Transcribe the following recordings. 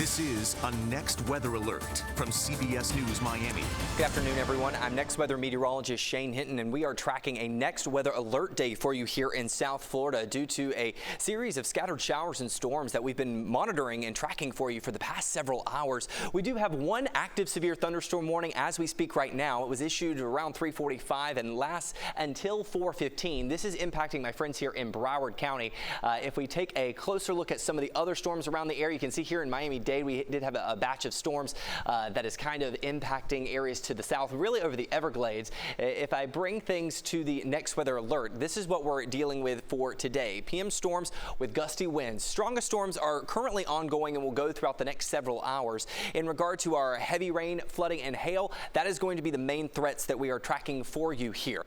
This is a Next Weather Alert from CBS News Miami. Good afternoon, everyone. I'm Next Weather meteorologist Shane Hinton, and we are tracking a Next Weather Alert day for you here in South Florida due to a series of scattered showers and storms that we've been monitoring and tracking for you for the past several hours. We do have one active severe thunderstorm warning as we speak right now. It was issued around 3:45 and lasts until 4:15. This is impacting my friends here in Broward County. If we take a closer look at some of the other storms around the area, you can see here in Miami-Dade we did have a batch of storms that is kind of impacting areas to the south, really over the Everglades. If I bring things to the Next Weather Alert, this is what we're dealing with for today. PM storms with gusty winds. Strongest storms are currently ongoing and will go throughout the next several hours. In regard to our heavy rain, flooding, and hail, that is going to be the main threats that we are tracking for you here.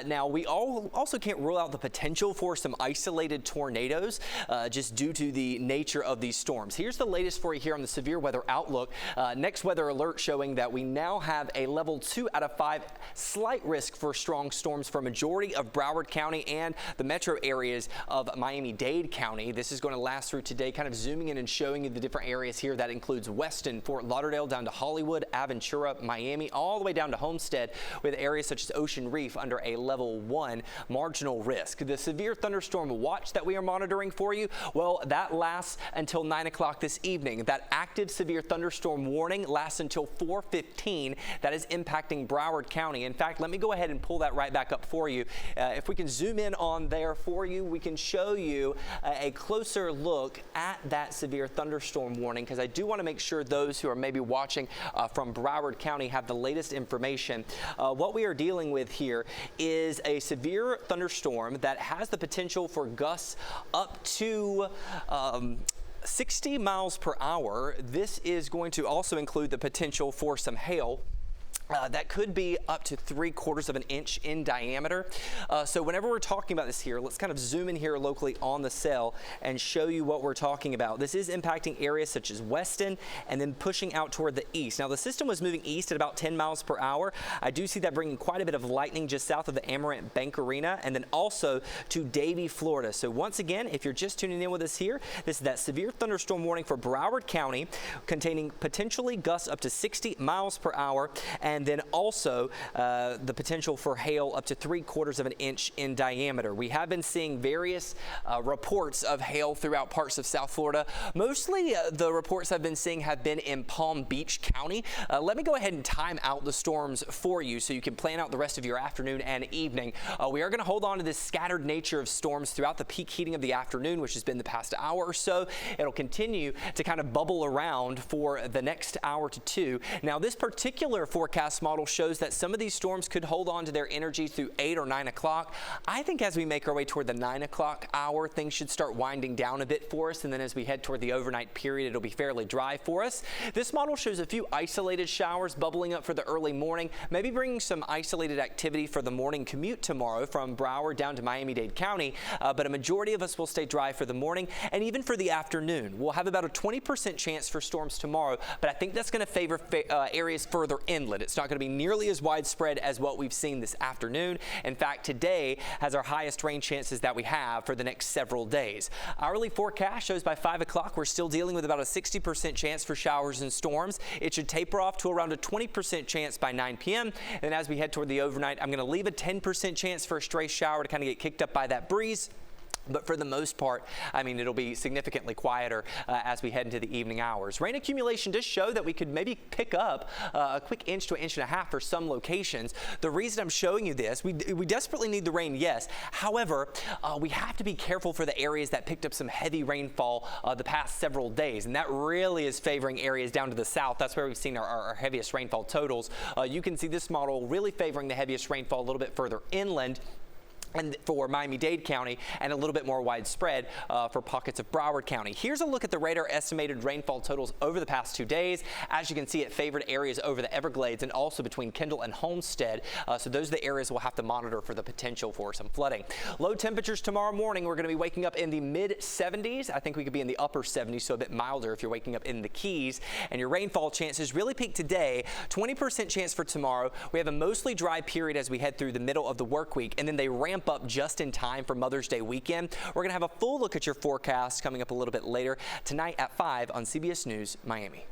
Now, we also can't rule out the potential for some isolated tornadoes just due to the nature of these storms. Here's the latest for you here on the severe weather outlook. Next Weather Alert showing that we now have a level 2 out of 5 slight risk for strong storms for a majority of Broward County and the metro areas of Miami-Dade County. This is going to last through today, kind of zooming in and showing you the different areas here. That includes Weston, Fort Lauderdale, down to Hollywood, Aventura, Miami, all the way down to Homestead, with areas such as Ocean Reef under a level 1 marginal risk. The severe thunderstorm watch that we are monitoring for you, well, that lasts until 9 o'clock this evening. That active severe thunderstorm warning lasts until 4:15. That is impacting Broward County. In fact, let me go ahead and pull that right back up for you. If we can zoom in on there for you, we can show you a closer look at that severe thunderstorm warning, because I do want to make sure those who are maybe watching from Broward County have the latest information. What we are dealing with here is a severe thunderstorm that has the potential for gusts up to 60 miles per hour. This is going to also include the potential for some hail. That could be up to 3/4 of an inch in diameter. So whenever we're talking about this here, let's kind of zoom in here locally on the cell and show you what we're talking about. This is impacting areas such as Weston and then pushing out toward the east. Now, the system was moving east at about 10 miles per hour. I do see that bringing quite a bit of lightning just south of the Amarant Bank Arena and then also to Davie, Florida. So once again, if you're just tuning in with us here, this is that severe thunderstorm warning for Broward County, containing potentially gusts up to 60 miles per hour, and then also the potential for hail up to 3/4 of an inch in diameter. We have been seeing various reports of hail throughout parts of South Florida. Mostly the reports I've been seeing have been in Palm Beach County. Let me go ahead and time out the storms for you so you can plan out the rest of your afternoon and evening. We are going to hold on to this scattered nature of storms throughout the peak heating of the afternoon, which has been the past hour or so. It'll continue to kind of bubble around for the next hour to two. Now, this particular forecast model shows that some of these storms could hold on to their energy through 8 or 9 o'clock. I think as we make our way toward the 9 o'clock hour, things should start winding down a bit for us, and then as we head toward the overnight period, it'll be fairly dry for us. This model shows a few isolated showers bubbling up for the early morning, maybe bringing some isolated activity for the morning commute tomorrow from Broward down to Miami-Dade County, but a majority of us will stay dry for the morning and even for the afternoon. We'll have about a 20% chance for storms tomorrow, but I think that's going to favor areas further inland. It's not going to be nearly as widespread as what we've seen this afternoon. In fact, today has our highest rain chances that we have for the next several days. Hourly forecast shows by 5 o'clock we're still dealing with about a 60% chance for showers and storms. It should taper off to around a 20% chance by 9 p.m. And as we head toward the overnight, I'm going to leave a 10% chance for a stray shower to kind of get kicked up by that breeze. But for the most part, I mean, it'll be significantly quieter as we head into the evening hours. Rain accumulation does show that we could maybe pick up a quick inch to an inch and a half for some locations. The reason I'm showing you this, we desperately need the rain, yes. However, we have to be careful for the areas that picked up some heavy rainfall the past several days. And that really is favoring areas down to the south. That's where we've seen our heaviest rainfall totals. You can see this model really favoring the heaviest rainfall a little bit further inland, and for Miami-Dade County, and a little bit more widespread for pockets of Broward County. Here's a look at the radar estimated rainfall totals over the past 2 days. As you can see, it favored areas over the Everglades and also between Kendall and Homestead. So those are the areas we'll have to monitor for the potential for some flooding. Low temperatures tomorrow morning, we're going to be waking up in the mid-70s. I think we could be in the upper 70s, so a bit milder if you're waking up in the Keys. And your rainfall chances really peak today. 20% chance for tomorrow. We have a mostly dry period as we head through the middle of the work week, and then they ramp ramp up just in time for Mother's Day weekend. We're going to have a full look at your forecast coming up a little bit later tonight at 5 on CBS News Miami.